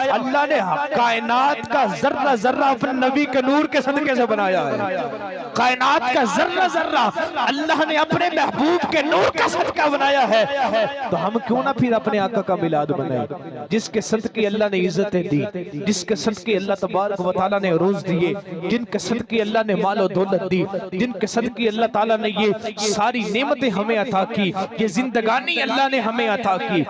अल्लाह ने कायनात का जर्रा जर्रा अपने नबी के नूर के सदके से बनाया है। कायनात का जर्रा जर्रा अल्लाह ने अपने महबूब के नूर का सदका बनाया है। तो हम क्यों ना फिर अपने आका का मिलाद बनाए, जिसके सदके अल्लाह ने इज्जतें दी, जिसके सदके अल्लाह तबारक व तआला ने रोज दिए, जिनके सदके अल्लाह ने मालो दौलत दी, जिनके सदके अल्लाह ताला ने ये सारी नेमतें हमें अता की, ये जिंदगानी अल्लाह ने हमें अता की।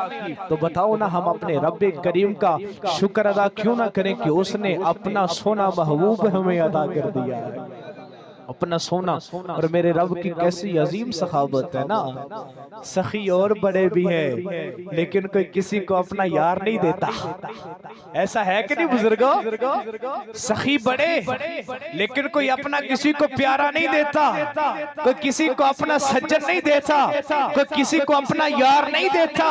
तो बताओ ना हम अपने रब्बे करीम का शुक्र अदा क्यों ना करें कि उसने अपना सोना महबूब हमें अदा कर दिया है, अपना सोना। और मेरे रब की कैसी अजीम सखावत है ना, सखी और बड़े भी हैं लेकिन कोई किसी को अपना यार नहीं देता। ऐसा है कि नहीं बुजुर्गों? सखी बड़े लेकिन कोई अपना किसी को प्यारा नहीं देता, कोई किसी को अपना सज्जन नहीं देता, कोई किसी को अपना यार नहीं देता।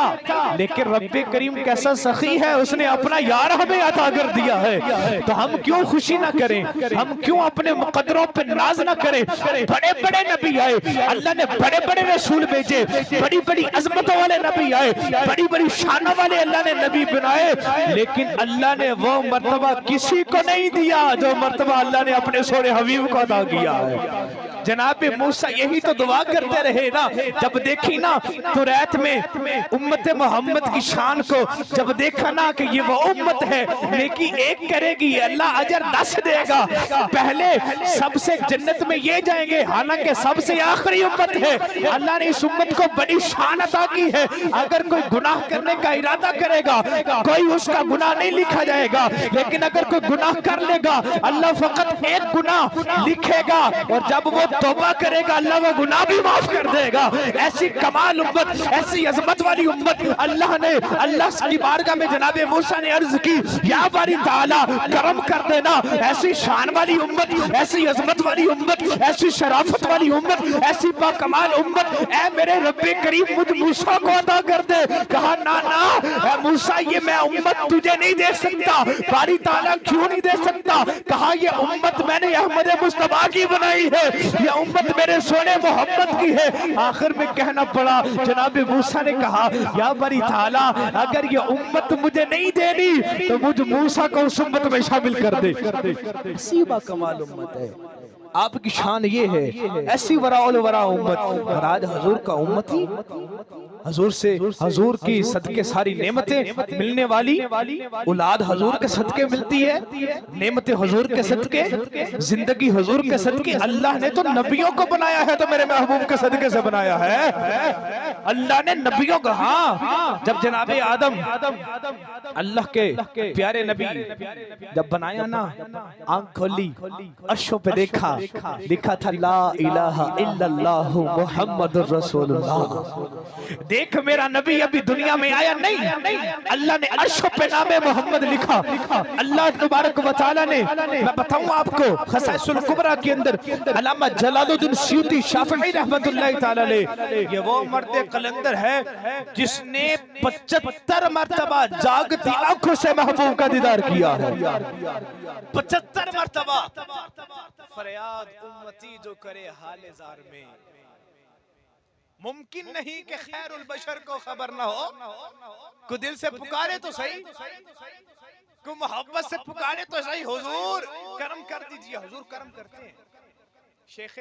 लेकिन रब्बे करीम कैसा सखी है, उसने अपना यार हमें अता कर दिया है। तो हम क्यों खुशी ना करें, हम क्यों अपने मुकद्दरों पे नाज ना करें। बड़े बड़े नबी आए, अल्लाह ने बड़े बड़े रसूल भेजे, बड़ी बड़ी अजमतों वाले नबी आए, बड़ी बड़ी शानों वाले अल्लाह ने नबी बनाए, लेकिन अल्लाह ने वो मर्तबा किसी को नहीं दिया जो मर्तबा अल्लाह ने अपने सोने हबीब को अदा किया है। जनाब मूसा यही तो दुआ करते रहे ना, जब देखी ना तो रात में उम्मत मोहम्मद की शान को जब देखा ना कि ये वो उम्मत है, नेकी एक करेगी अल्लाह अजर 10 देगा, पहले सबसे जन्नत में ये जाएंगे, हालांकि सबसे आखिरी उम्मत है। अल्लाह ने इस उम्मत को बड़ी शान अता की है। अगर कोई गुनाह करने का इरादा करेगा कोई उसका गुनाह नहीं लिखा जाएगा, लेकिन अगर कोई गुनाह कर लेगा अल्लाह फकत एक गुनाह लिखेगा, और जब वो तौबा करेगा अल्लाह वो गुनाह भी माफ कर देगा। ऐसी कमाल उम्मत, ऐसी अजमत वाली उम्मत अल्लाह ने, अल्लाह की बारगाह में जनाबे मूसा ने अर्ज की, या बारी ताला करम कर देना, ऐसी शान वाली उम्मत, ऐसी अजमत वाली उम्मत, ऐसी शराफत वाली उम्मत, ऐसी बाकमाल उम्मत ऐ मेरे रब्बे करीम मुझ मूसा को अता कर दे। कहा ना ना ऐ मूसा ये मैं उम्मत तुझे नहीं दे सकता। बारी ताला क्यों नहीं दे सकता? कहा ये उम्मत मैंने अहमद मुस्तफा की बनाई है, ये उम्मत मेरे सोने मोहम्मद की है। आखिर में कहना पड़ा, जनाब मूसा ने कहा या बारी ताला अगर ये उम्मत मुझे नहीं देनी तो मुझ मूसा को उस उम्मत में शामिल कर दे। इसी बाकमाल उम्मत है, आपकी शान ये है, ऐसी वराउल वरा उम्मत। और आज हजूर का उम्मती, हजूर से हजूर की सदके सारी नेमतें मिलने वाली औलाद हजूर के सदके मिलती है, नेमतें हजूर के सदके, जिंदगी हजूर के सदके। अल्लाह ने तो नबियों को बनाया है, तो मेरे महबूब के सदके से बनाया है। अल्लाह ने नबियों को, हाँ जब जनाबे आदम अल्लाह के प्यारे नबी जब बनाया ना, आंख खोली अर्शों पे देखा, लिखा था ला इलाहा इल्लल्लाह मुहम्मदुर रसूलुल्लाह। देख मेरा नबी अभी दुनिया में आया नहीं, अल्लाह ने अर्शों पे नामे मोहम्मद लिखा। अल्लाह तबारक व तआला ने, मैं बताऊं आपको खसाइसुल कुबरा के अंदर अल्लामा जलालुद्दीन सयूती शाफिई रहमतुल्लाह तआला अलैह, ये वो मर्द कलंदर है जिसने 75 मरतबा जागती आंखों से महबूब का दीदार किया है। 75 मरतबा। फरियाद उम्मती जो करे हाले जार में, मुमकिन नहीं कि खैरुल बशर को खबर ना हो। को दिल से पुकारे तो सही, को मोहब्बत से पुकारे तो सही, हुजूर करम कर दीजिए। हुजूर करम करते हैं। शेख